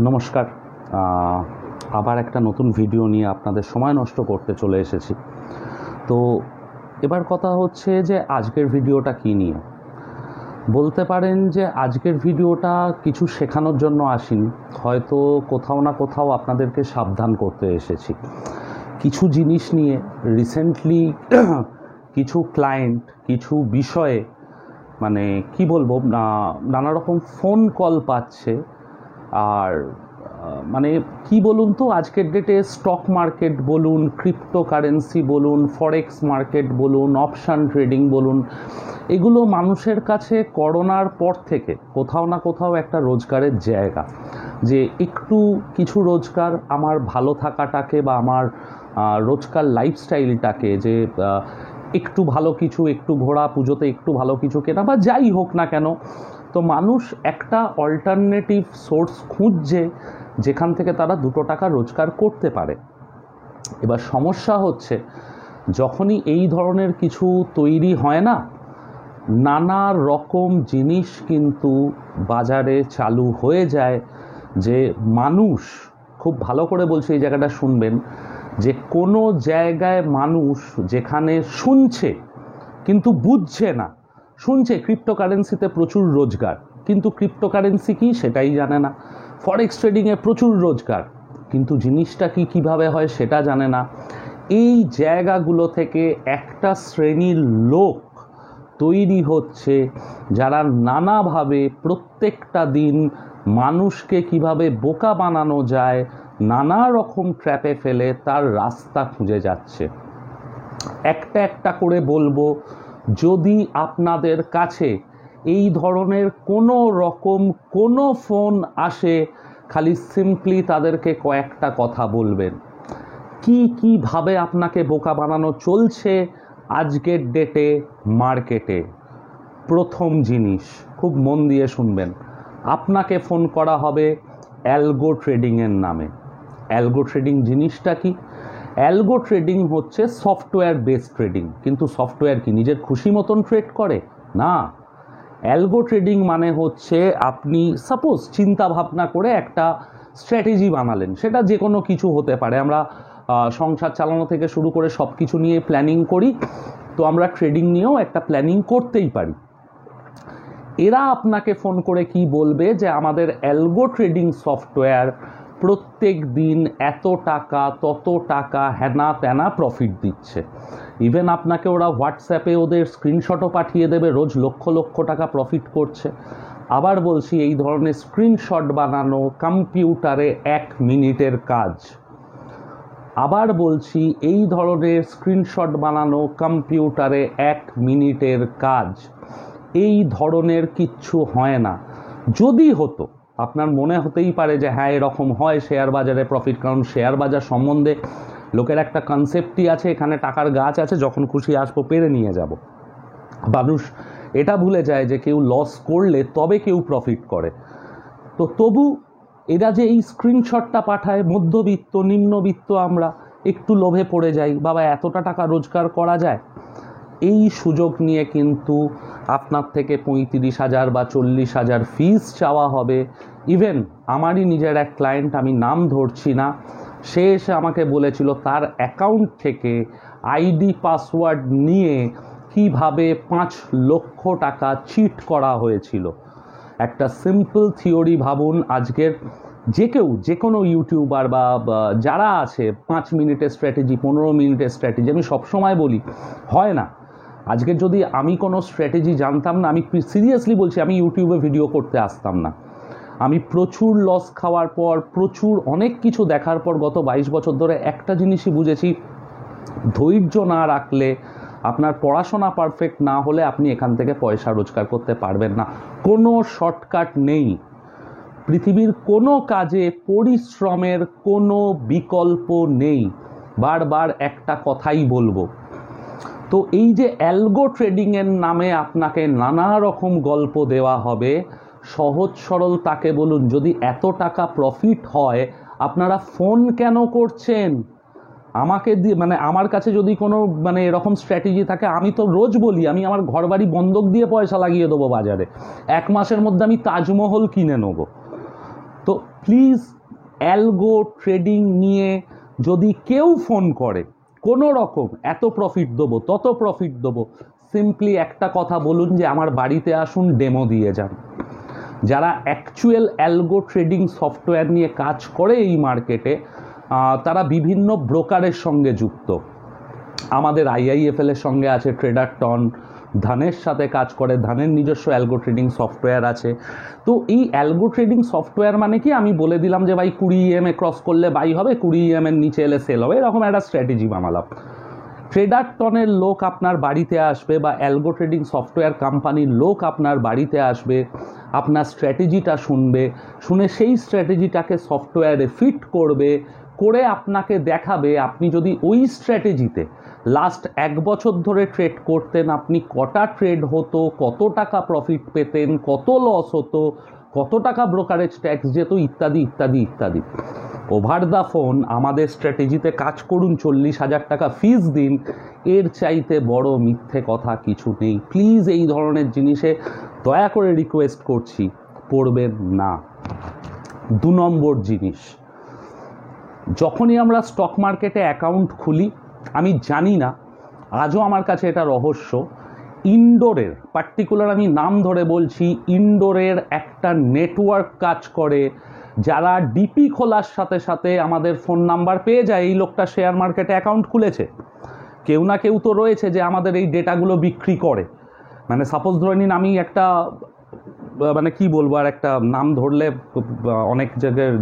নমস্কার। আবার একটা নতুন ভিডিও নিয়ে আপনাদের সময় নষ্ট করতে চলে এসেছি। তো এবার কথা হচ্ছে যে আজকের ভিডিওটা কী নিয়ে বলতে পারেন যে আজকের ভিডিওটা কিছু শেখানোর জন্য আসিনি, হয়তো কোথাও না কোথাও আপনাদেরকে সাবধান করতে এসেছি। কিছু জিনিস নিয়ে রিসেন্টলি কিছু ক্লায়েন্ট কিছু বিষয়ে মানে কি বলবো নানা রকম ফোন কল পাচ্ছে। আর মানে কি বলুন তো, আজকের ডেটে স্টক মার্কেট বলুন, ক্রিপ্টোকারেন্সি বলুন, ফরেক্স মার্কেট বলুন, অপশান ট্রেডিং বলুন, এগুলো মানুষের কাছে করোনার পর থেকে কোথাও না কোথাও একটা রোজগারের জায়গা। যে একটু কিছু রোজগার আমার ভালো থাকাটাকে বা আমার রোজকার লাইফস্টাইলটাকে, যে একটু ভালো কিছু, একটু ঘোরা, পুজোতে একটু ভালো কিছু কেনা বা যাই হোক না কেন, তো মানুষ একটা অল্টারনেটিভ সোর্স খুঁজছে যেখান থেকে তারা দুটো টাকা রোজগার করতে পারে। এবার সমস্যা হচ্ছে যখনই এই ধরনের কিছু তৈরি হয় না, নানা রকম জিনিস কিন্তু বাজারে চালু হয়ে যায়। যে মানুষ, খুব ভালো করে বলছে এই জায়গাটা শুনবেন, যে কোনো জায়গায় মানুষ যেখানে শুনছে কিন্তু বুঝছে না, শুনছে ক্রিপ্টোকারেন্সিতে প্রচুর রোজগার, কিন্তু ক্রিপ্টোকারেন্সি কি সেটাই জানে না। ফরেক্স ট্রেডিংয়ে প্রচুর রোজগার, কিন্তু জিনিসটা কি কিভাবে হয় সেটা জানে না। এই জায়গাগুলো থেকে একটা শ্রেণীর লোক তৈরি হচ্ছে যারা নানাভাবে প্রত্যেকটা দিন মানুষকে কিভাবে বোকা বানানো যায় নানা রকম ট্র্যাপে ফেলে তার রাস্তা খুঁজে যাচ্ছে। একটা একটা করে বলবো, যদি আপনাদের কাছে এই ধরনের কোনো রকম কোনো ফোন আসে, খালি সিম্পলি তাদেরকে কয়েকটা কথা বলবেন। কিভাবে আপনাকে বোকা বানানো চলছে আজকের ডেটে মার্কেটে। প্রথম জিনিস খুব মন দিয়ে শুনবেন, আপনাকে ফোন করা হবে অ্যালগো ট্রেডিংয়ের নামে। অ্যালগো ট্রেডিং জিনিসটা কি? অ্যালগো ট্রেডিং হচ্ছে সফটওয়্যার বেসড ট্রেডিং। কিন্তু সফটওয়্যার কি নিজের খুশি মতন ট্রেড করে? না। অ্যালগো ট্রেডিং মানে হচ্ছে আপনি সাপোজ চিন্তা ভাবনা করে একটা স্ট্র্যাটেজি বানালেন, সেটা যে কোনো কিছু হতে পারে। আমরা সংসার চালানো থেকে শুরু করে সব কিছু নিয়ে প্ল্যানিং করি, তো আমরা ট্রেডিং নিয়েও একটা প্ল্যানিং করতেই পারি। এরা আপনাকে ফোন করে কি বলবে, যে আমাদের অ্যালগো ট্রেডিং সফটওয়্যার প্রত্যেক দিন এত টাকা তত টাকা হ্যানা ত্যানা প্রফিট দিচ্ছে। ইভেন আপনাকে ওরা হোয়াটসঅ্যাপে ওদের স্ক্রিনশটও পাঠিয়ে দেবে, রোজ লক্ষ লক্ষ টাকা প্রফিট করছে। আবার বলছি, এই ধরনের স্ক্রিনশট বানানো কম্পিউটারে 1 মিনিটের কাজ। আবার বলছি, এই ধরনের স্ক্রিনশট বানানো কম্পিউটারে 1 মিনিটের কাজ। এই ধরনের কিচ্ছু হয় না। যদি হতো, আপনার মনে হতেই পারে যে হ্যাঁ এরকম হয় শেয়ার বাজারে প্রফিট, কারণ শেয়ার বাজার সম্বন্ধে লোকের একটা কনসেপ্টই আছে, এখানে টাকার গাছ আছে, যখন খুশি আসবো পেরে নিয়ে যাব। মানুষ এটা ভুলে যায় যে কেউ লস করলে তবে কেউ প্রফিট করে। তো তবু এরা যে এই স্ক্রিনশটটা পাঠায়, মধ্যবিত্ত নিম্নবিত্ত আমরা একটু লোভে পড়ে যাই, বাবা এতটা টাকা রোজগার করা যায়। এই সুযোগ নিয়ে কিন্তু আপনার থেকে 35,000 বা 40,000 ফিস চাওয়া হবে। ইভেন আমারই নিজের এক ক্লায়েন্ট, আমি নাম ধরছি না, সে এসে আমাকে বলেছিল তার অ্যাকাউন্ট থেকে আইডি পাসওয়ার্ড নিয়ে কিভাবে 5 লক্ষ টাকা চিট করা হয়েছিল। একটা সিম্পল থিওরি ভাবুন, আজকের যে কেউ, যে কোনো ইউটিউবার বা যারা আছে 5 মিনিটের স্ট্র্যাটেজি, 15 মিনিটের স্ট্র্যাটেজি, আমি সবসময় বলি হয় না। আজকে যদি আমি কোনো স্ট্র্যাটেজি জানতাম না, আমি সিরিয়াসলি বলছি, আমি ইউটিউবে ভিডিও করতে আসতাম না। আমি প্রচুর লস খাওয়ার পর, প্রচুর অনেক কিছু দেখার পর গত 22 বছর ধরে একটা জিনিসই বুঝেছি, ধৈর্য না রাখলে, আপনার পড়াশোনা পারফেক্ট না হলে আপনি এখান থেকে পয়সা রোজগার করতে পারবেন না। কোনো শর্টকাট নেই পৃথিবীর কোনো কাজে, পরিশ্রমের কোনো বিকল্প নেই। বারবার একটা কথাই বলবো। তো এই যে অ্যালগো ট্রেডিংয়ের নামে আপনাকে নানা রকম গল্প দেওয়া হবে, সহজ সরল তাকে বলুন, যদি এত টাকা প্রফিট হয় আপনারা ফোন কেন করছেন আমাকে দিয়ে? মানে আমার কাছে যদি কোনো এরকম স্ট্র্যাটেজি থাকে, আমি তো রোজ বলি আমি আমার ঘরবাড়ি বন্ধক দিয়ে পয়সা লাগিয়ে দেবো বাজারে, 1 মাসের মধ্যে আমি তাজমহল কিনে নেবো। তো প্লিজ অ্যালগো ট্রেডিং নিয়ে যদি কেউ ফোন করে কোনো রকম এত প্রফিট দেবো তত প্রফিট দেবো, সিম্পলি একটা কথা বলুন যে আমার বাড়িতে আসুন, ডেমো দিয়ে যান। যারা অ্যাকচুয়াল অ্যালগো ট্রেডিং সফটওয়্যার নিয়ে কাজ করে এই মার্কেটে, তারা বিভিন্ন ব্রোকারের সঙ্গে যুক্ত। আমাদের IIFL এর সঙ্গে আছে ট্রেডারটন, ধানের সাথে কাজ করে, ধানের নিজস্ব অ্যালগো ট্রেডিং সফটওয়্যার আছে। তো এই অ্যালগো ট্রেডিং সফটওয়্যার মানে কি, আমি বলে দিলাম যে ভাই 20 EMA ক্রস করলে বাই হবে, 20 EM এর নিচে এলে সেল হবে, এরকম একটা স্ট্র্যাটেজি বানালাম। ট্রেডারটনের লোক আপনার বাড়িতে আসবে বা অ্যালগো ট্রেডিং সফটওয়্যার কোম্পানির লোক আপনার বাড়িতে আসবে, আপনার স্ট্র্যাটেজিটা শুনবে, শুনে সেই স্ট্র্যাটেজিটাকে সফটওয়্যারে ফিট করবে, করে আপনাকে দেখাবে আপনি যদি ওই স্ট্র্যাটেজিতে লাস্ট 1 বছর ধরে ট্রেড করতেন, আপনি কটা ট্রেড হতো, কত টাকা প্রফিট পেতেন, কত লস হতো, কত টাকা ব্রোকারেজ ট্যাক্স যেত, ইত্যাদি ইত্যাদি ইত্যাদি। ওভার দ্য ফোন আমাদের স্ট্র্যাটেজিতে কাজ করুন, 40,000 টাকা ফিস দিন, এর চাইতে বড় মিথ্যে কথা কিছু নেই। প্লিজ এই ধরনের জিনিসে দয়া করে রিকোয়েস্ট করছি পড়বেন না। 2 নম্বর জিনিস, যখনই আমরা স্টক মার্কেটে অ্যাকাউন্ট খুলি, আমি জানি না, আজও আমার কাছে এটা রহস্য, ইনডোরের পার্টিকুলার আমি নাম ধরে বলছি, ইনডোরের একটা নেটওয়ার্ক কাজ করে, যারা ডিপি খোলার সাথে সাথে আমাদের ফোন নাম্বার পেয়ে যায়, এই লোকটা শেয়ার মার্কেটে অ্যাকাউন্ট খুলেছে। কেউ না কেউ তো রয়েছে যে আমাদের এই ডেটাগুলো বিক্রি করে। মানে সাপোজ ধরে নিন, আমি একটা মানে কি বলবো, আর একটা নাম ধরলে অনেক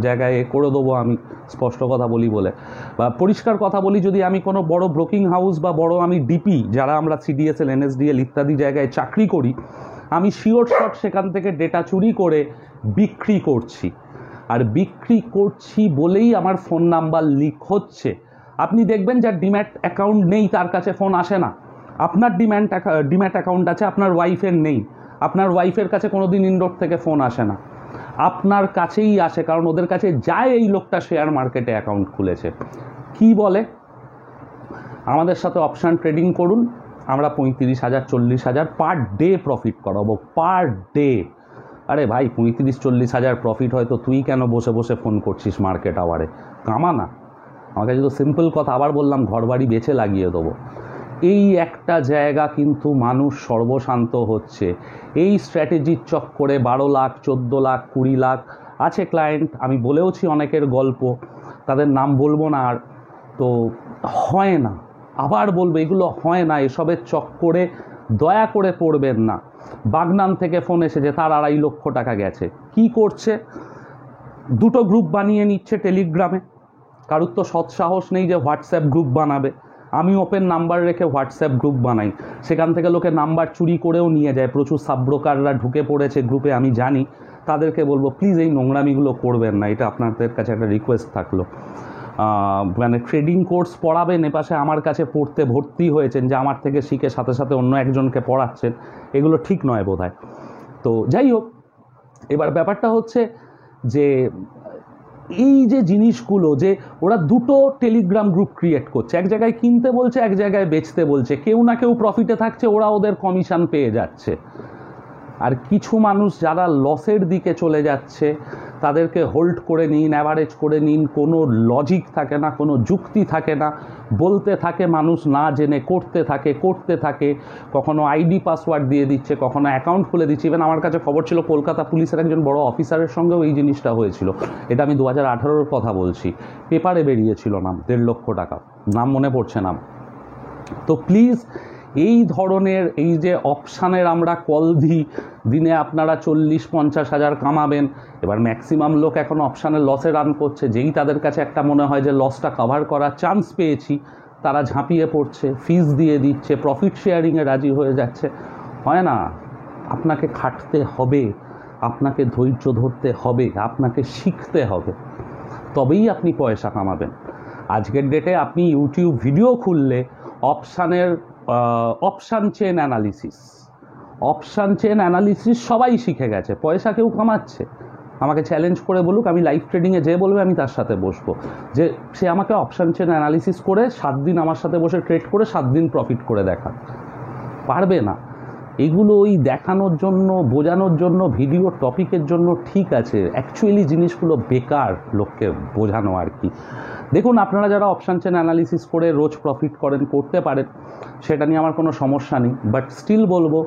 জায়গায় করে দেবো, আমি স্পষ্ট কথা বলি বলে বা পরিষ্কার কথা বলি, যদি আমি কোনো বড় ব্রোকিং হাউস বা বড় আমি ডিপি, যারা আমরা CDSL NSDL ইত্যাদি জায়গায় চাকরি করি, আমি শিওর শট সেখান থেকে ডেটা চুরি করে বিক্রি করছি, আর বিক্রি করছি বলেই আমার ফোন নাম্বার লিক হচ্ছে। আপনি দেখবেন যার ডিম্যাট অ্যাকাউন্ট নেই তার কাছে ফোন আসে না। আপনার ডিম্যাট অ্যাকাউন্ট আছে, আপনার ওয়াইফের নেই, আপনার ওয়াইফের কাছে কোনোদিন ইনডোর থেকে ফোন আসে না, আপনার কাছেই আসে, কারণ ওদের কাছে যায় এই লোকটা শেয়ার মার্কেটে অ্যাকাউন্ট খুলেছে। কি বলে, আমাদের সাথে অপশান ট্রেডিং করুন, আমরা 35,000 40,000 পার ডে প্রফিট করাবো, পার ডে। আরে ভাই 35-40 হাজার প্রফিট হয়তো, তুই কেন বসে বসে ফোন করছিস মার্কেট আওয়ারে? কামা না। আমাকে যদি সিম্পল কথা, আবার বললাম, ঘরবাড়ি বেচে লাগিয়ে দেবো। এই একটা জায়গা কিন্তু মানুষ সর্বশান্ত হচ্ছে এই স্ট্র্যাটেজির চক্করে। 12 লাখ 14 লাখ 20 লাখ আছে ক্লায়েন্ট, আমি বলেওছি অনেকের গল্প, তাদের নাম বলবো না আর। তো হয় না, আবার বলবো, এগুলো হয় না, এসবের চক্করে দয়া করে পড়বেন না। বাগনান থেকে ফোন এসেছে, তার 2.5 লক্ষ টাকা গেছে। কি করছে? 2টো গ্রুপ বানিয়ে নিচ্ছে টেলিগ্রামে। কারুর তো সৎসাহস নেই যে হোয়াটসঅ্যাপ গ্রুপ বানাবে। আমি ওপেন নাম্বার রেখে হোয়াটসঅ্যাপ গ্রুপ বানাই, সেখান থেকে লোকে নাম্বার চুরি করেও নিয়ে যায়। প্রচুর সাবব্রোকাররা ঢুকে পড়েছে গ্রুপে, আমি জানি। তাদেরকে বলবো প্লিজ এই নোংরামিগুলো করবেন না, এটা আপনাদের কাছে একটা রিকোয়েস্ট থাকলো। মানে ট্রেডিং কোর্স পড়াবেন, এপাশে আমার কাছে পড়তে ভর্তি হয়েছেন, যে আমার থেকে শিখে সাথে সাথে অন্য একজনকে পড়াচ্ছেন, এগুলো ঠিক নয় বোধহয়। তো যাই হোক, এবার ব্যাপারটা হচ্ছে যে এই যে জিনিসগুলো, যে ওরা 2টো টেলিগ্রাম গ্রুপ ক্রিয়েট করছে, এক জায়গায় কিনতে বলছে, এক জায়গায় বেচতে বলছে, কেউ না কেউ প্রফিটে থাকছে, ওরা ওদের কমিশন পেয়ে যাচ্ছে। আর কিছু মানুষ যারা লসের দিকে চলে যাচ্ছে, তাদেরকে হোল্ড করে নিন, অ্যাভারেজ করে নিন, কোনো লজিক থাকে না, কোনো যুক্তি থাকে না, বলতে থাকে মানুষ না জেনে, করতে থাকে, কখনো আইডি পাসওয়ার্ড দিয়ে দিচ্ছে, কখনো অ্যাকাউন্ট খুলে দিচ্ছে। ইভেন আমার কাছে খবর ছিল কলকাতা পুলিশের একজন বড় অফিসারের সঙ্গেও এই জিনিসটা হয়েছিল। এটা আমি 2018-র কথা বলছি, পেপারে বেরিয়েছিল নাম, 1.5 লক্ষ টাকা, নাম মনে পড়ছে না। তো প্লিজ এই ধরনের এই যে অপশানের আমরা কল দিই, দিনে আপনারা 40-50 হাজার কামাবেন। এবার ম্যাক্সিমাম লোক এখন অপশানে লসে রান করছে, যেই তাদের কাছে একটা মনে হয় যে লসটা কভার করার চান্স পেয়েছি, তারা ঝাঁপিয়ে পড়ছে, ফিস দিয়ে দিচ্ছে, প্রফিট শেয়ারিংয়ে রাজি হয়ে যাচ্ছে। হয় না, আপনাকে খাটতে হবে, আপনাকে ধৈর্য ধরতে হবে, আপনাকে শিখতে হবে, তবেই আপনি পয়সা কামাবেন। আজকের ডেটে আপনি ইউটিউব ভিডিও খুললে অপশান চেন অ্যানালিসিস সবাই শিখে গেছে, পয়সা কেউ কামাচ্ছে। আমাকে চ্যালেঞ্জ করে বলুক, আমি লাইভ ট্রেডিংয়ে যে বলবে আমি তার সাথে বসবো, যে সে আমাকে অপশান চেন অ্যানালিসিস করে 7 দিন আমার সাথে বসে ট্রেড করে 7 দিন প্রফিট করে দেখা। পারবে না। এগুলো ওই দেখানোর জন্য, বোঝানোর জন্য, ভিডিও টপিকের জন্য ঠিক আছে, অ্যাকচুয়ালি জিনিসগুলো বেকার লোককে বোঝানো আর কি। দেখুন, আপনারা যারা অপশান চেন অ্যানালিসিস করে রোজ প্রফিট করেন, করতে পারেন, সেটা নিয়ে আমার কোনো সমস্যা নেই, বাট স্টিল বলবো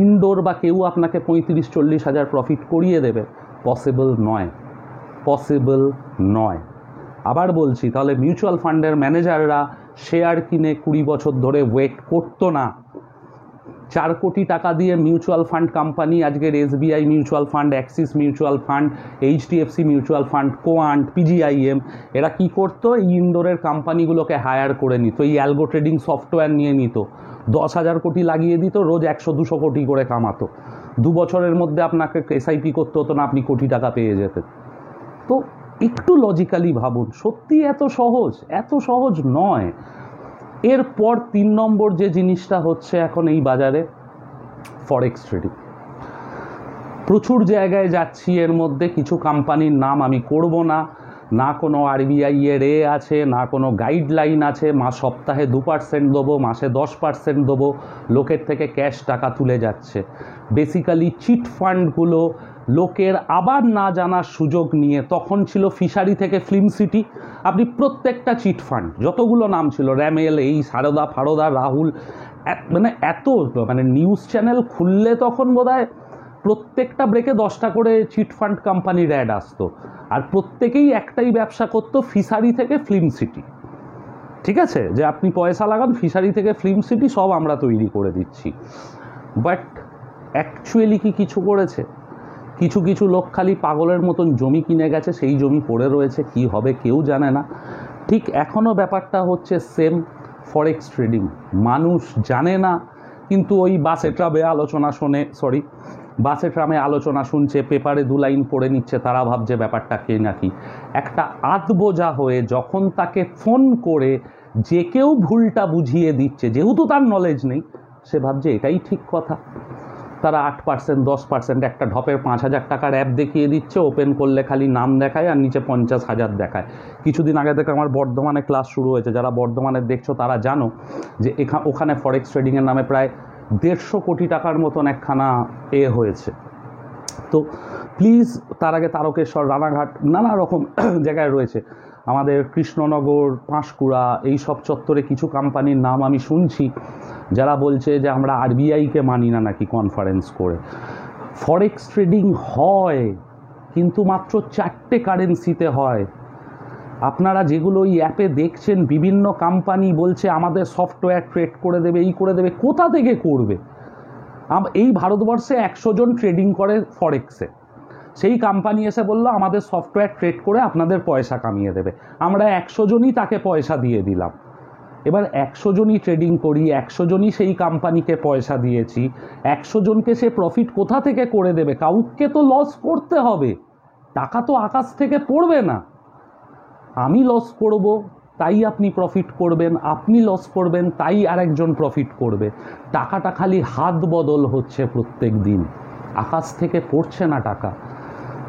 ইনডোর বা কেউ আপনাকে 35-40 হাজার প্রফিট করিয়ে দেবে, পসিবল নয়, পসিবল নয়। আবার বলছি, তাহলে মিউচুয়াল ফান্ডের ম্যানেজাররা শেয়ার কিনে 20 বছর ধরে ওয়েট করতো না। 4 কোটি টাকা দিয়ে মিউচুয়াল ফান্ড কোম্পানি আজকের SBI mutual fund, Axis mutual fund, HDFC mutual fund, quant, PGIM, এরা কি করতো? এই ইনডোরের কোম্পানিগুলোকে হায়ার করে নিত, এই অ্যালগো ট্রেডিং সফটওয়্যার নিয়ে নিত, 10,000 কোটি লাগিয়ে দিত, রোজ 100-200 কোটি করে কামাতো। 2 বছরের মধ্যে আপনাকে SIP করতে হতো না, আপনি কোটি টাকা পেয়ে যেতেন। তো একটু লজিক্যালি ভাবুন, সত্যি এত সহজ? এত সহজ নয়। এরপর 3 নম্বর যে জিনিসটা হচ্ছে এখন এই বাজারে, ফরেক্স ট্রেডিং। প্রচুর জায়গায় যাচ্ছি, এর মধ্যে কিছু কোম্পানির নাম আমি করব না, না কোনো RBI এর আছে, না কোনো গাইডলাইন আছে, সপ্তাহে 2% দেবো, মাসে 10% দেবো, লোকের থেকে ক্যাশ টাকা তুলে যাচ্ছে। বেসিক্যালি চিট ফান্ডগুলো লোকের আবার না জানার সুযোগ নিয়ে, তখন ছিল ফিশারি থেকে ফিল্ম সিটি, আপনি প্রত্যেকটা চিট ফান্ড যতগুলো নাম ছিল, র্যামেল, এই সারদা ফারদা, রাহুল, মানে এত, মানে নিউজ চ্যানেল খুললে তখন বোধহয় প্রত্যেকটা ব্রেকে 10টা করে চিট ফান্ড কোম্পানির অ্যাড আসতো, আর প্রত্যেকেই একটাই ব্যবসা করতো, ফিশারি থেকে ফিল্ম সিটি। ঠিক আছে, যে আপনি পয়সা লাগান, ফিশারি থেকে ফিল্ম সিটি সব আমরা তৈরি করে দিচ্ছি। বাট অ্যাকচুয়ালি কি কিছু করেছে? কিছু কিছু লোক খালি পাগলের মতন জমি কিনে গেছে, সেই জমি পড়ে রয়েছে, কি হবে কেউ জানে না। ঠিক এখনও ব্যাপারটা হচ্ছে সেম ফরেক্স ট্রেডিং। মানুষ জানে না, কিন্তু ওই বাসে ট্রামে আলোচনা শুনছে, পেপারে 2 লাইন পড়ে নিচ্ছে, তারা ভাবছে ব্যাপারটা কে নাকি একটা আধবোঝা হয়ে, যখন তাকে ফোন করে যে কেউ ভুলটা বুঝিয়ে দিচ্ছে, যেহেতু তার নলেজ নেই, সে ভাবছে এটাই ঠিক কথা। তারা 8%, 10%, একটা ঢপের 5,000 টাকার অ্যাপ দেখিয়ে দিচ্ছে, ওপেন করলে খালি নাম দেখায় আর নিচে 50,000 দেখায়। কিছুদিন আগে থেকে আমার বর্ধমানে ক্লাস শুরু হয়েছে, যারা বর্ধমানের দেখছো তারা জানো যে ওখানে ফরেক্স ট্রেডিংয়ের নামে প্রায় 150 কোটি টাকার মতন একখানা হয়েছে। তো প্লিজ, তার আগে তারকেশ্বর, রানাঘাট, নানা রকম জায়গায় রয়েছে, আমাদের কৃষ্ণনগর, পাঁশকুড়া, এই সব চত্বরে কিছু কোম্পানির নাম আমি শুনছি যারা বলছে যে আমরা RBIকে মানি না নাকি কনফারেন্স করে। ফরেক্স ট্রেডিং হয়, কিন্তু মাত্র 4টে কারেন্সিতে হয়। আপনারা যেগুলো এই অ্যাপে দেখছেন, বিভিন্ন কোম্পানি বলছে আমাদের সফটওয়্যার ট্রেড করে দেবে, এই করে দেবে, কোথা থেকে করবে? এই ভারতবর্ষে 100 জন ট্রেডিং করে ফরেক্সে, সেই কোম্পানি এসে বললো আমাদের সফটওয়্যার ট্রেড করে আপনাদের পয়সা কামিয়ে দেবে, আমরা 100 জনই তাকে পয়সা দিয়ে দিলাম। এবার 100 জনই ট্রেডিং করি, 100 জনই সেই কোম্পানিকে পয়সা দিয়েছি, 100 জনকে সে প্রফিট কোথা থেকে করে দেবে? কাউকে তো লস করতে হবে, টাকা তো আকাশ থেকে পড়বে না। আমি লস করব তাই আপনি প্রফিট করবেন, আপনি লস করবেন তাই আরেকজন প্রফিট করবে। টাকাটা খালি হাত বদল হচ্ছে প্রত্যেক দিন, আকাশ থেকে পড়ছে না টাকা।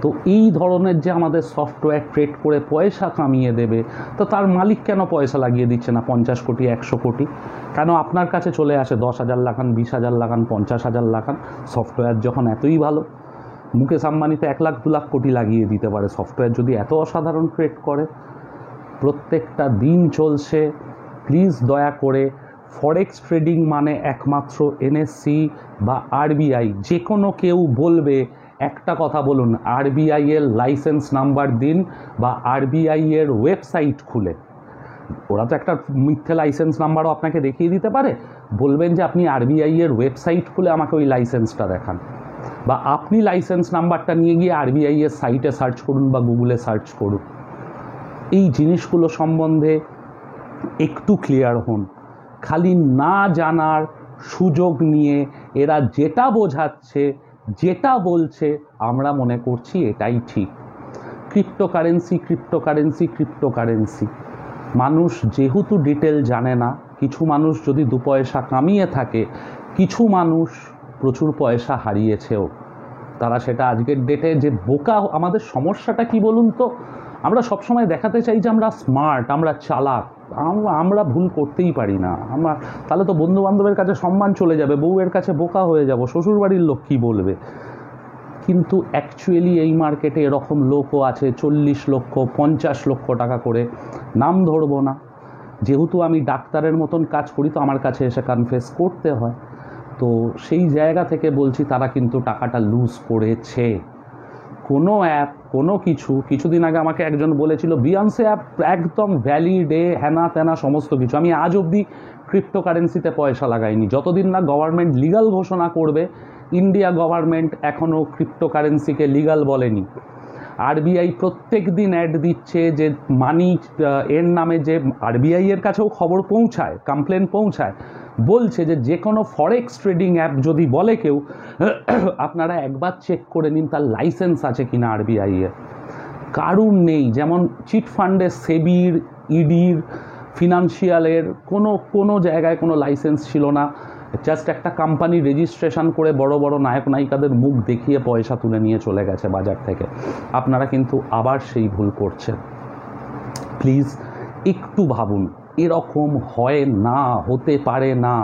তো এই ধরনের যে আমাদের সফটওয়্যার ট্রেড করে পয়সা কামিয়ে দেবে, তো তার মালিক কেন পয়সা লাগিয়ে দিচ্ছে না 50 কোটি 100 কোটি? কেন আপনার কাছে চলে আসে 10,000 লাগান, 20,000 লাগান, 50,000 লাগান? সফটওয়্যার যখন এতই ভালো, মুকেশ আম্বানি তো 1 লাখ 2 লাখ কোটি লাগিয়ে দিতে পারে সফটওয়্যার যদি এত অসাধারণ ট্রেড করে। প্রত্যেকটা দিন চলছে। প্লিজ দয়া করে, ফরেক্স ট্রেডিং মানে একমাত্র NSE বা RBI, যে কোনো কেউ বলবে একটা কথা বলুন, RBI এর লাইসেন্স নাম্বার দিন বা RBI এর ওয়েবসাইট খুলে, ওরা তো একটা মিথ্যে লাইসেন্স নাম্বারও আপনাকে দেখিয়ে দিতে পারে, বলবেন যে আপনি RBI এর ওয়েবসাইট খুলে আমাকে ওই লাইসেন্সটা দেখান, বা আপনি লাইসেন্স নাম্বারটা নিয়ে গিয়ে RBI এর সাইটে সার্চ করুন বা গুগলে সার্চ করুন। এই জিনিসগুলো সম্বন্ধে একটু ক্লিয়ার হন। খালি না জানার সুযোগ নিয়ে এরা যেটা বোঝাচ্ছে, যেটা বলছে, আমরা মনে করছি এটাই ঠিক। ক্রিপ্টোকারেন্সি, ক্রিপ্টোকারেন্সি, ক্রিপ্টোকারেন্সি, মানুষ যেহেতু ডিটেল জানে না, কিছু মানুষ যদি 2 পয়সা কামিয়ে থাকে, কিছু মানুষ প্রচুর পয়সা হারিয়েছেও। তারা সেটা আজকের ডেটে যে বোকা। আমাদের সমস্যাটা কি বলুন তো, আমরা সবসময় দেখাতে চাই যে আমরা স্মার্ট, আমরা চালাক, আমরা ভুল করতেই পারি না। আমরা তাহলে তো বন্ধু বান্ধবের কাছে সম্মান চলে যাবে, বউয়ের কাছে বোকা হয়ে যাব, শ্বশুরবাড়ির লোক কী বলবে। কিন্তু অ্যাকচুয়ালি এই মার্কেটে এরকম লোকও আছে 40 লক্ষ 50 লক্ষ টাকা করে, নাম ধরবো না, যেহেতু আমি ডাক্তারের মতন কাজ করি তো আমার কাছে এসে কনফেস করতে হয়। তো সেই জায়গা থেকে বলছি তারা কিন্তু টাকাটা লুজ করেছে। কোনো অ্যাপ, কোনো কিছুদিন আগে আমাকে একজন বলেছিল বিয়ান্সে অ্যাপ একদম ভ্যালিড, হ্যানা ত্যানা সমস্ত কিছু। আমি আজ অবধি ক্রিপ্টোকারেন্সিতে পয়সা লাগাইনি। যতদিন না গভর্নমেন্ট লিগাল ঘোষণা করবে, ইন্ডিয়া গভর্নমেন্ট এখনও ক্রিপ্টোকারেন্সিকে লিগাল বলেনি। আরবিআই প্রত্যেক দিন অ্যাড দিচ্ছে যে মানি এর নামে, যে আরবিআইয়ের কাছেও খবর পৌঁছায়, কমপ্লেন পৌঁছায়, বলছে যে কোনো ফরেক্স ট্রেডিং অ্যাপ যদি বলে কেউ, আপনারা একবার চেক করে নিন তার লাইসেন্স আছে কিনা আরবিআইয়ের। কারণ নেই, যেমন চিট ফান্ডের সেবির, ইডির, ফিনান্সিয়ালের কোনো জায়গায় কোনো লাইসেন্স ছিল না। জাস্ট একটা কোম্পানি রেজিস্ট্রেশন করে বড় বড় নায়ক নায়িকাদের মুখ দেখিয়ে পয়সা তুলে নিয়ে চলে গেছে বাজার থেকে। আপনারা কিন্তু আবার সেই ভুল করছেন। প্লিজ একটু ভাবুন, এরকম হয় না, হতে পারে না।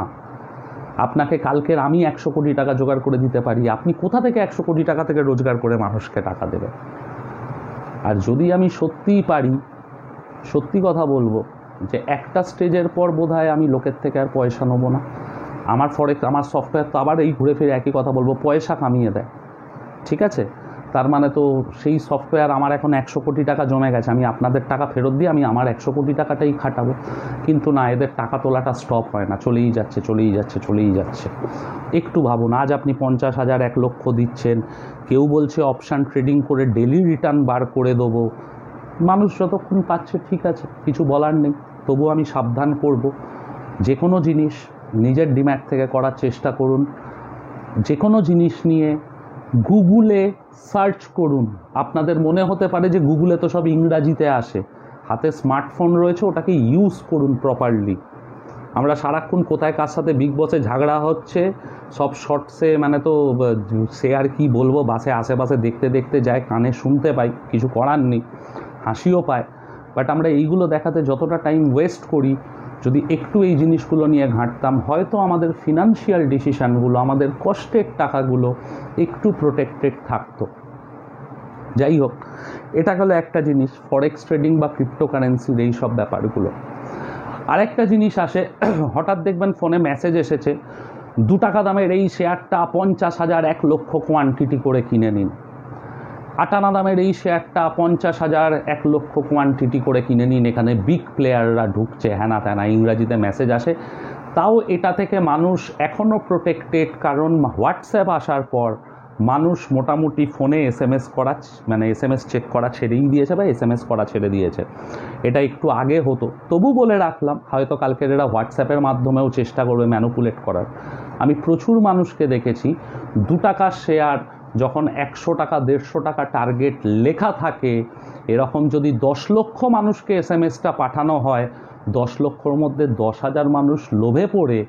আপনাকে কালকের আমি 100 কোটি টাকা জোগাড় করে দিতে পারি, আপনি কোথা থেকে 100 কোটি টাকা থেকে রোজগার করে মানুষকে টাকা দেবে? আর যদি আমি সত্যিই পারি, সত্যি কথা বলবো যে একটা স্টেজের পর বোধহয় আমি লোকের থেকে আর পয়সা নেবো না। আমার আমার সফটওয়্যার তো আবার এই ঘুরে ফিরে একই কথা বলবো, পয়সা কামিয়ে দেয়। ঠিক আছে, তার মানে তো সেই সফটওয়্যার আমার এখন 100 কোটি টাকা জমে গেছে, আমি আপনাদের টাকা ফেরত দিয়ে আমি আমার 100 কোটি টাকাটাই খাটাবো। কিন্তু না, এদের টাকা তোলাটা স্টপ হয় না, চলেই যাচ্ছে চলেই যাচ্ছে চলেই যাচ্ছে। একটু ভাবুন, আজ আপনি 50,000 1 লক্ষ দিচ্ছেন, কেউ বলছে অপশান ট্রেডিং করে ডেলি রিটার্ন বার করে দেবো। মানুষ যতক্ষণ পাচ্ছে ঠিক আছে, কিছু বলার নেই, তবুও আমি সাবধান করব। যে কোনো জিনিস নিজের ডিম্যাট থেকে করার চেষ্টা করুন। যে কোনো জিনিস নিয়ে গুগলে সার্চ করুন। আপনাদের মনে হতে পারে যে গুগলে তো সব ইংরাজিতে আসে, হাতে স্মার্টফোন রয়েছে, ওটাকে ইউজ করুন প্রপারলি। আমরা সারাক্ষণ কোথায় কার সাথে বিগ বসে ঝগড়া হচ্ছে সব শর্টসে, মানে তো সে আর কি বলবো, বাসে আশেপাশে দেখতে দেখতে যায়, কানে শুনতে পাই, কিছু করার নেই, হাসিও পায়। বাট আমরা এইগুলো দেখাতে যতটা টাইম ওয়েস্ট করি, যদি একটু এই জিনিসগুলো নিয়ে ঘাঁটতাম, হয়তো আমাদের ফিনান্সিয়াল ডিসিশানগুলো, আমাদের কষ্টের টাকাগুলো একটু প্রোটেক্টেড থাকতো। যাই হোক, এটা গেল একটা জিনিস, ফরেক্স ট্রেডিং বা ক্রিপ্টোকারেন্সির এই সব ব্যাপারগুলো। আরেকটা জিনিস আসে, হঠাৎ দেখবেন ফোনে মেসেজ এসেছে 2 টাকা দামের এই শেয়ারটা 50,000 1 লক্ষ কোয়ান্টিটি করে কিনে নিন। 8 আনা দামের এই শেয়ারটা 50,000 1 লক্ষ কোয়ান্টিটি করে কিনে নিন, এখানে বিগ প্লেয়াররা ঢুকছে, হ্যানা ত্যানা ইংরাজিতে মেসেজ আসে। তাও এটা থেকে মানুষ এখনও প্রোটেক্টেড, কারণ হোয়াটসঅ্যাপ আসার পর মানুষ মোটামুটি ফোনে এসএমএস করা, মানে এসএমএস চেক করা ছেড়েই দিয়েছে বা এসএমএস করা ছেড়ে দিয়েছে। এটা একটু আগে হতো, তবু বলে রাখলাম, হয়তো কালকের এরা হোয়াটসঅ্যাপের মাধ্যমেও চেষ্টা করবে ম্যানুপুলেট করার। আমি প্রচুর মানুষকে দেখেছি 2 টাকার শেয়ার যখন 100 টাকা 150 টাকা টার্গেট লেখা থাকে, এরকম যদি 10 লক্ষ মানুষকে এসএমএসটা পাঠানো হয়, 10 লক্ষর মধ্যে 10,000 মানুষ লোভে পড়ে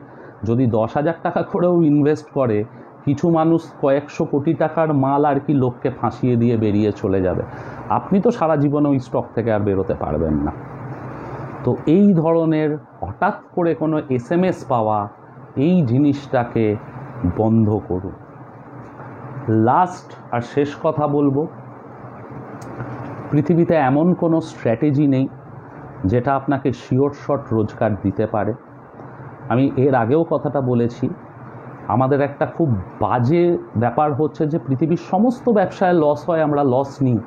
যদি 10,000 টাকা করেও ইনভেস্ট করে, কিছু মানুষ কয়েকশো কোটি টাকার মাল আর কি লোককে ফাঁসিয়ে দিয়ে বেরিয়ে চলে যাবে। আপনি তো সারা জীবনে ওই স্টক থেকে আর বেরোতে পারবেন না। তো এই ধরনের হঠাৎ করে কোনো এসএমএস পাওয়া, এই জিনিসটাকে বন্ধ করুন। লাস্ট আর শেষ কথা বলবো, পৃথিবীতে এমন কোনো স্ট্র্যাটেজি নেই যেটা আপনাকে শিওর শট রোজগার দিতে পারে। আমি এর আগেও কথাটা বলেছি, আমাদের একটা খুব বাজে ব্যাপার হচ্ছে যে পৃথিবীর সমস্ত ব্যবসায় লস হয়, আমরা লস নিই।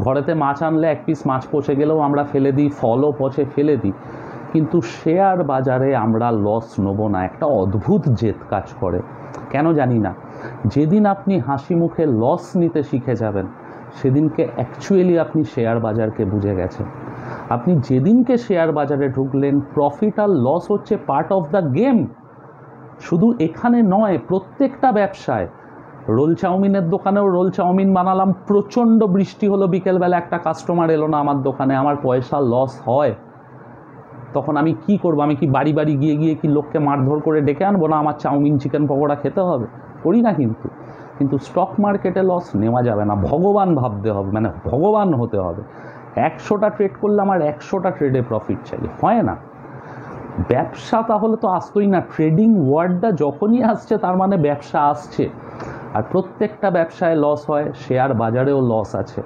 ঘরেতে মাছ আনলে 1 পিস মাছ পচে গেলেও আমরা ফেলে দিই, ফলও পচে ফেলে দিই, কিন্তু শেয়ার বাজারে আমরা লস নেব না। একটা অদ্ভুত জেদ কাজ করে, কেন জানি না। যেদিন আপনি হাসি মুখে লস নিতে শিখে যাবেন, সেদিনকে অ্যাকচুয়ালি আপনি শেয়ার বাজারকে বুঝে গেছেন। আপনি যেদিনকে শেয়ার বাজারে ঢুকলেন, প্রফিট আর লস হচ্ছে পার্ট অফ দ্য গেম। শুধু এখানে নয়, প্রত্যেকটা ব্যবসায়। রোল চাউমিনের দোকানেও রোল চাউমিন বানালাম, প্রচণ্ড বৃষ্টি হলো, বিকেলবেলা একটা কাস্টমার এলো না আমার দোকানে, আমার পয়সা লস হয়। তখন আমি কি করব? আমি কি বাড়ি বাড়ি গিয়ে গিয়ে কি লোককে মারধর করে ডেকে আনবো না আমার চাউমিন চিকেন পকোড়া খেতে হবে? করি না। কিন্তু স্টক মার্কেটে লস নেওয়া যাবে না, ভগবান ভাবতে হবে, মানে ভগবান হতে হবে। 100টা ট্রেড করলে আমার 100টা ট্রেডে প্রফিট চাই, হয় না। ব্যবসা তাহলে তো আসতোই না। ট্রেডিং ওয়ার্ডটা যখনই আসছে তার মানে ব্যবসা আসছে, আর প্রত্যেকটা ব্যবসায় লস হয়, শেয়ার বাজারেও লস আছে।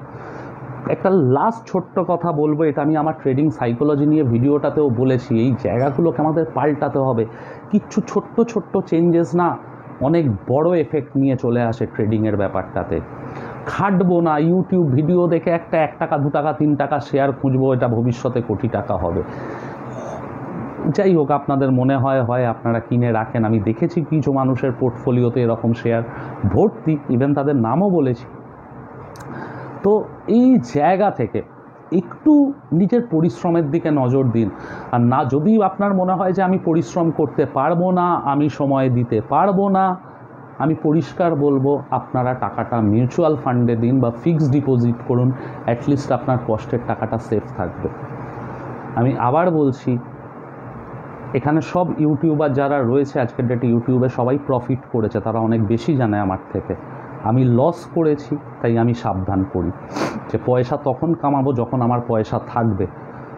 একটা লাস্ট ছোট্ট কথা বলবো, এটা আমি আমার ট্রেডিং সাইকোলজি নিয়ে ভিডিওটাতেও বলেছি, এই জায়গাগুলোকে আমাদের পাল্টাতে হবে। কিচ্ছু ছোট্ট ছোট্ট চেঞ্জেস না অনেক বড় এফেক্ট নিয়ে চলে আসে ট্রেডিংয়ের ব্যাপারটাতে। খাটবো না, ইউটিউব ভিডিও দেখে একটা 1 টাকা 2 টাকা 3 টাকা শেয়ার খুঁজবো, এটা ভবিষ্যতে কোটি টাকা হবে। যাই হোক, আপনাদের মনে হয় আপনারা কিনে রাখেন। আমি দেখেছি কিছু মানুষের পোর্টফোলিওতে এরকম শেয়ার ভর্তি, ইভেন তাদের নামও বলেছি। তো এই জায়গা থেকে একটু নিজের পরিশ্রমের দিকে নজর দিন। আর না, যদি আপনার মনে হয় যে আমি পরিশ্রম করতে পারবো না, আমি সময় দিতে পারবো না, আমি পরিষ্কার বলবো আপনারা টাকাটা মিউচুয়াল ফান্ডে দিন বা ফিক্সড ডিপোজিট করুন, অ্যাটলিস্ট আপনার কষ্টের টাকাটা সেফ থাকবে। আমি আবার বলছি, এখানে সব ইউটিউবার যারা রয়েছে আজকের ডেটে ইউটিউবে, সবাই প্রফিট করেছে, তারা অনেক বেশি জানে আমার থেকে। আমি লস করেছি, তাই আমি সাবধান করি যে পয়সা তখন কামাবো যখন আমার পয়সা থাকবে।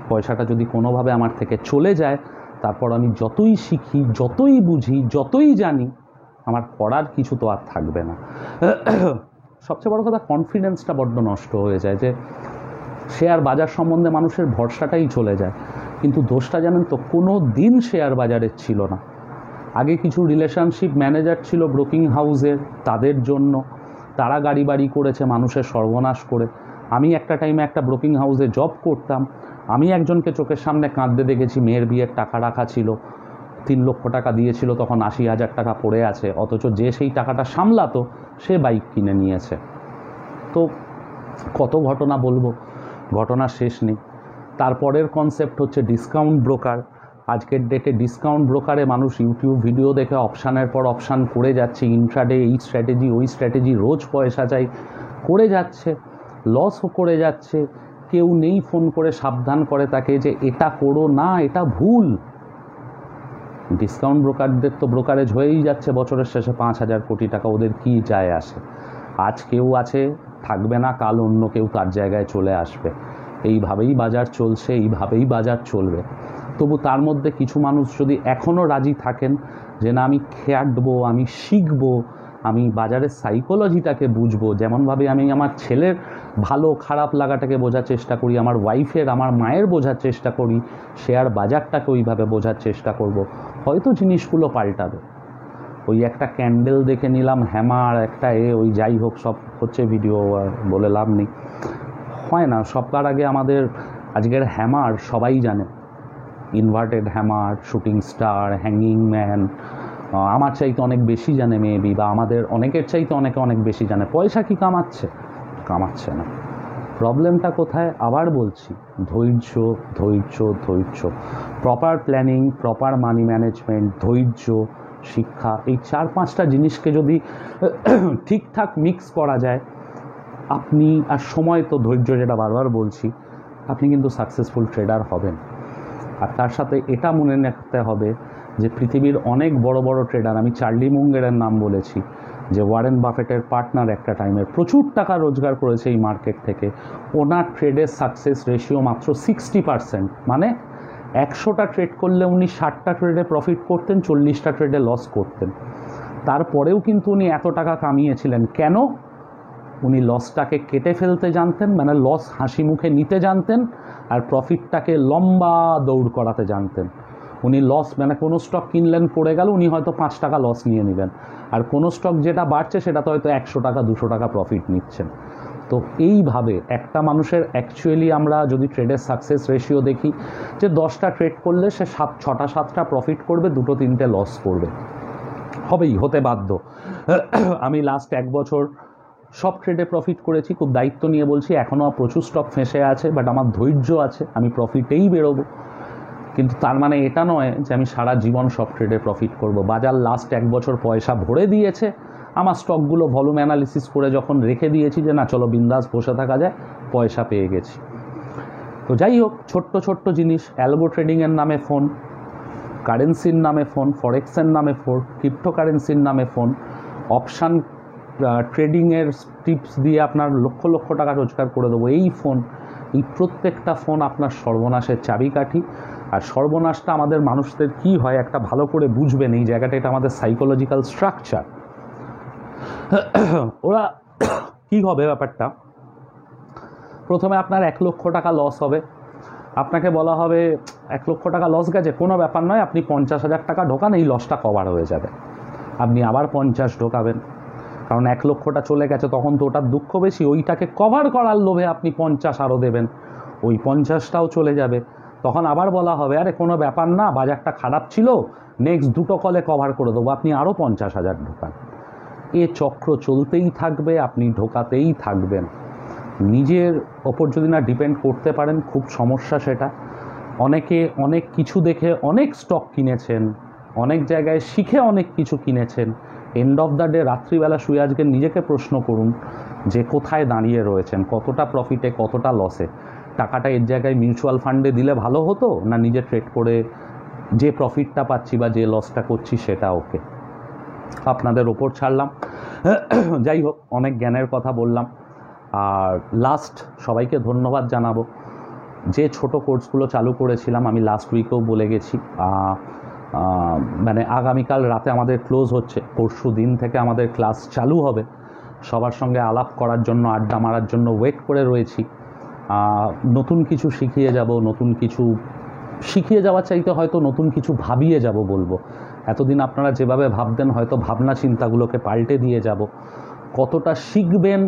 পয়সাটা যদি কোনোভাবে আমার থেকে চলে যায়, তারপর আমি যতই শিখি, যতই বুঝি, যতই জানি, আমার করার কিছু তো আর থাকবে না। সবচেয়ে বড় কথা, কনফিডেন্সটা বড্ড নষ্ট হয়ে যায়, যে শেয়ার বাজার সম্বন্ধে মানুষের ভরসাটাই চলে যায়। কিন্তু দোষটা জানেন তো, কোনো দিন শেয়ার বাজারের ছিল না। আগে কিছু রিলেশনশিপ ম্যানেজার ছিল ব্রোকিং হাউসের, তাদের জন্য তারা গাড়ি বাড়ি করেছে মানুষের সর্বনাশ করে। আমি একটা টাইমে একটা ব্রোকিং হাউসে জব করতাম, আমি একজনকে চোখের সামনে কাঁদতে দেখেছি। মেয়ের বিয়ের টাকা রাখা ছিল, 3 লক্ষ টাকা দিয়েছিল, তখন 80,000 টাকা পড়ে আছে, অথচ যে সেই টাকাটা সামলাতো সে বাইক কিনে নিয়েছে। তো কত ঘটনা বলবো, ঘটনার শেষ নেই। তারপরের কনসেপ্ট হচ্ছে ডিসকাউন্ট ব্রোকার। আজকের ডেটে ডিসকাউন্ট ব্রোকারে মানুষ ইউটিউব ভিডিও দেখে অপশানের পর অপশান করে যাচ্ছে, ইন্ট্রাডে এই স্ট্র্যাটেজি ওই স্ট্র্যাটেজি, রোজ পয়সা চাই করে যাচ্ছে, লসও করে যাচ্ছে। কেউ নেই ফোন করে সাবধান করে তাকে যে এটা করো না, এটা ভুল। ডিসকাউন্ট ব্রোকারদের তো ব্রোকারেজ হয়েই যাচ্ছে বছরের শেষে 5,000 কোটি টাকা, ওদের কি যায় আসে? আজ কেউ আছে, থাকবে না, কাল অন্য কেউ তার জায়গায় চলে আসবে। এইভাবেই বাজার চলছে, এইভাবেই বাজার চলবে। তবু তার মধ্যে কিছু মানুষ যদি এখনও রাজি থাকেন যে না, আমি খাটবো, আমি শিখবো, আমি বাজারের সাইকোলজিটাকে বুঝবো, যেমনভাবে আমি আমার ছেলের ভালো খারাপ লাগাটাকে বোঝার চেষ্টা করি, আমার ওয়াইফের, আমার মায়ের বোঝার চেষ্টা করি, শেয়ার বাজারটাকে ওইভাবে বোঝার চেষ্টা করব, হয়তো জিনিসগুলো পাল্টাবে। ওই একটা ক্যান্ডেল দেখে নিলাম, হ্যামার একটা ওই যাই হোক, সব হচ্ছে ভিডিও, বলে লাভ নেই, হয় না। সবার আগে আমাদের আজকের হ্যামার সবাই জানে, inverted hammer, shooting star, hanging man, আমার চাইতে অনেক বেশি জানে মেবি, বা আমাদের অনেকের চাইতে অনেক বেশি জানে। পয়সা কি কামাচ্ছে? কামাচ্ছে না। প্রবলেমটা কোথায়? আবার বলছি, ধৈর্য, ধৈর্য, ধৈর্য। Proper planning, proper money management, ধৈর্য, শিক্ষা, এই 4-5টা জিনিসকে যদি ঠিকঠাক মিক্স করা যায়, আপনি, আর সময় তো ধৈর্য, যেটা বারবার বলছি, আপনি কিন্তু সাকসেসফুল ট্রেডার হবেন। আর তার সাথে এটা মনে রাখতে হবে যে পৃথিবীর অনেক বড় বড় ট্রেডার, আমি চার্লি মুঙ্গেরের নাম বলেছি, যে ওয়ারেন বাফেটের পার্টনার, একটা টাইমে প্রচুর টাকা রোজগার করেছে এই মার্কেট থেকে, ওনার ট্রেডের সাকসেস রেশিও মাত্র 60%। মানে 100টা ট্রেড করলে উনি 60টা ট্রেডে প্রফিট করতেন, 40টা ট্রেডে লস করতেন। তারপরেও কিন্তু উনি এত টাকা কামিয়েছিলেন কেন? উনি লসটাকে কেটে ফেলতে জানতেন, মানে লস হাসি মুখে নিতে জানতেন, আর প্রফিটটাকে লম্বা দৌড় করাতে জানতেন। উনি লস, মানে কোনো স্টক কিনলেন, পড়ে গেল, উনি হয়তো 5 টাকা লস নিয়ে নেবেন, আর কোনো স্টক যেটা বাড়ছে সেটাতে হয়তো 100 টাকা 200 টাকা প্রফিট নিচ্ছেন। তো এইভাবে একটা মানুষের অ্যাকচুয়ালি, আমরা যদি ট্রেডের সাকসেস রেশিও দেখি, যে 10টা ট্রেড করলে সে 6টা 7টা প্রফিট করবে, 2-3টে লস করবে, হবেই, হতে বাধ্য। আমি লাস্ট 1 বছর সব ট্রেডে প্রফিট করেছি, খুব দায়িত্ব নিয়ে বলছি। এখনও প্রচুর স্টক ফেঁসে আছে, বাট আমার ধৈর্য আছে, আমি প্রফিটেই বেরোবো। কিন্তু তার মানে এটা নয় যে আমি সারা জীবন সব ট্রেডে প্রফিট করব। বাজার লাস্ট 1 বছর পয়সা ভরে দিয়েছে, আমার স্টকগুলো ভলিউম অ্যানালিসিস করে যখন রেখে দিয়েছি যে না চলো বিন্দাস বসে থাকা যায়, পয়সা পেয়ে গেছি। তো যাই হোক, ছোট্ট ছোট্ট জিনিস, অ্যালগো ট্রেডিংয়ের নামে ফোন, কারেন্সির নামে ফোন, ফরেক্সের নামে ফোন, ক্রিপ্টোকারেন্সির নামে ফোন, অপশান ট্রেডিংয়ের টিপস দিয়ে আপনার লক্ষ লক্ষ টাকা রোজগার করে দেবো, এই ফোন, এই প্রত্যেকটা ফোন আপনার সর্বনাশের চাবিকাঠি। আর সর্বনাশটা আমাদের মানুষদের কি হয় একটা ভালো করে বুঝবেন এই জায়গাটা, এটা আমাদের সাইকোলজিক্যাল স্ট্রাকচার। ওরা কি হবে ব্যাপারটা, প্রথমে আপনার 1 লক্ষ টাকা লস হবে, আপনাকে বলা হবে 1 লক্ষ টাকা লস গেছে, কোনো ব্যাপার নয়, আপনি 50,000 টাকা ঢোকান, এই লসটা কভার হয়ে যাবে। আপনি আবার 50 ঢোকাবেন, কারণ 1 লক্ষটা চলে গেছে, তখন তো ওটার দুঃখ বেশি, ওইটাকে কভার করার লোভে আপনি 50 আরও দেবেন, ওই 50টাও চলে যাবে। তখন আবার বলা হবে আরে কোনো ব্যাপার না, বাজারটা খারাপ ছিল, নেক্সট 2টো কলে কভার করে দেবো, আপনি আরও 50,000 ঢোকান। এ চক্র চলতেই থাকবে, আপনি ঢোকাতেই থাকবেন। নিজের ওপর যদি না ডিপেন্ড করতে পারেন খুব সমস্যা সেটা। অনেকে অনেক কিছু দেখে অনেক স্টক কিনেছেন, অনেক জায়গায় শিখে অনেক কিছু কিনেছেন, এন্ড অফ দ্য ডে রাত্রিবেলা শুয়ে আজকে নিজেকে প্রশ্ন করুন যে কোথায় দাঁড়িয়ে রয়েছেন, কতটা প্রফিটে কতটা লসে। টাকাটা এর জায়গায় মিউচুয়াল ফান্ডে দিলে ভালো হতো না নিজে ট্রেড করে যে প্রফিটটা পাচ্ছি বা যে লসটা করছি সেটা ওকে, আপনাদের ওপর ছাড়লাম। যাই হোক, অনেক জ্ঞানের কথা বললাম। আর লাস্ট সবাইকে ধন্যবাদ জানাবো, যে ছোট কোর্সগুলো চালু করেছিলাম আমি লাস্ট উইকেও বলে গেছি, মানে আগামীকাল রাতে আমাদের ক্লোজ হচ্ছে, পরশু দিন থেকে আমাদের ক্লাস চালু হবে। সবার সঙ্গে আলাপ করার জন্য, আড্ডা মারার জন্য ওয়েট করে রয়েছি। নতুন কিছু শিখিয়ে যাব, নতুন কিছু শিখিয়ে যাওয়া চাইতে হয়তো নতুন কিছু ভাবিয়ে যাব বলবো। এতদিন আপনারা যেভাবে ভাবতেন হয়তো ভাবনা চিন্তাগুলোকে পাল্টে দিয়ে যাব। কতটা শিখবেন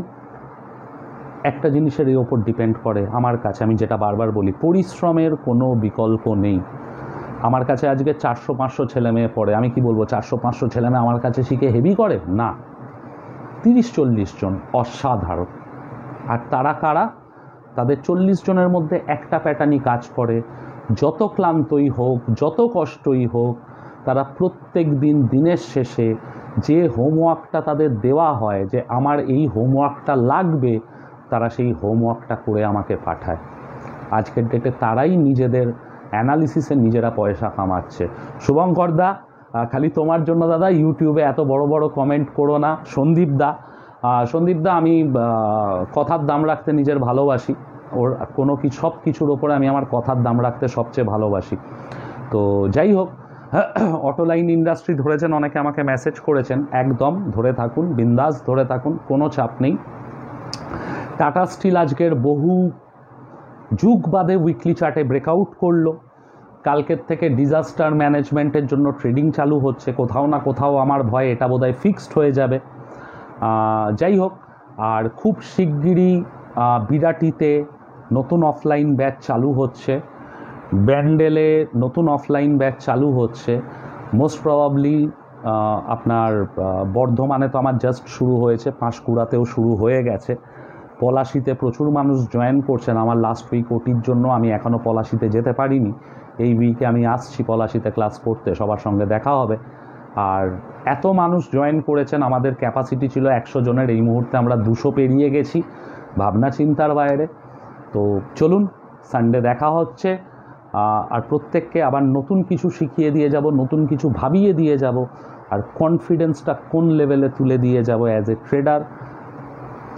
একটা জিনিসের এই ওপর ডিপেন্ড করে আমার কাছে। আমি যেটা বারবার বলি, পরিশ্রমের কোনো বিকল্প নেই। আমার কাছে আজকে 400-500 ছেলে মেয়ে পড়ে, আমি কি বলবো 400-500 ছেলে মেয়ে আমার কাছে শিখে হেভি করে? না, 30-40 জন অসাধারণ। আর তারা কারা? তাদের 40 জনের মধ্যে একটা প্যাটার্নই কাজ করে। যত ক্লান্তই হোক, যত কষ্টই হোক, তারা প্রত্যেক দিন দিনের শেষে যে হোমওয়ার্কটা তাদের দেওয়া হয় যে আমার এই হোমওয়ার্কটা লাগবে, তারা সেই হোমওয়ার্কটা করে আমাকে পাঠায়। আজকের ডেটে তারাই নিজেদের অ্যানালিসিসে নিজেরা পয়সা কামাচ্ছে। শুভঙ্কর দা, খালি তোমার জন্য দাদা ইউটিউবে এত বড় বড় কমেন্ট করো না। সন্দীপ দা, আমি কথার দাম রাখতে নিজের ভালোবাসি, ওর কোনো কিছু সব কিছুর ওপরে আমি আমার কথার দাম রাখতে সবচেয়ে ভালোবাসি। তো যাই হোক, অটোলাইন ইন্ডাস্ট্রি ধরেছেন, অনেকে আমাকে মেসেজ করেছেন, একদম ধরে থাকুন, বিন্দাস ধরে থাকুন, কোনো চাপ নেই। টাটা স্টিল আজকের বহু যুগ বাদে উইকলি চার্টে ব্রেকআউট করলো। কালকের থেকে ডিজাস্টার ম্যানেজমেন্টের জন্য ট্রেডিং চালু হচ্ছে, কোথাও না কোথাও আমার ভয় এটা বোধহয় ফিক্সড হয়ে যাবে। যাই হোক, আর খুব শিগগিরই বিরাটিতে নতুন অফলাইন ব্যাচ চালু হচ্ছে, ব্যান্ডেলে নতুন অফলাইন ব্যাচ চালু হচ্ছে। মোস্ট প্রবাবলি আপনার বর্ধমানে তো আমার জাস্ট শুরু হয়েছে, পাঁশকুড়াতেও শুরু হয়ে গেছে, পলাশিতে প্রচুর মানুষ জয়েন করছেন। আমার লাস্ট উইক ওটির জন্য আমি এখনও পলাশিতে যেতে পারিনি, এই উইকে আমি আসছি পলাশিতে ক্লাস করতে, সবার সঙ্গে দেখা হবে। আর এত মানুষ জয়েন করেছেন, আমাদের ক্যাপাসিটি ছিল 100 জনের, এই মুহূর্তে আমরা 200 পেরিয়ে গেছি, ভাবনা চিন্তার বাইরে। তো চলুন, সানডে দেখা হচ্ছে। আর প্রত্যেককে আবার নতুন কিছু শিখিয়ে দিয়ে যাব, নতুন কিছু ভাবিয়ে দিয়ে যাব, আর কনফিডেন্সটা কোন লেভেলে তুলে দিয়ে যাব অ্যাজ এ ট্রেডার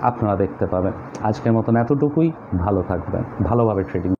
আপনারা দেখতে পাবেন। আজকের মতন এতটুকুই, ভালো থাকবেন, ভালোভাবে ট্রেডিং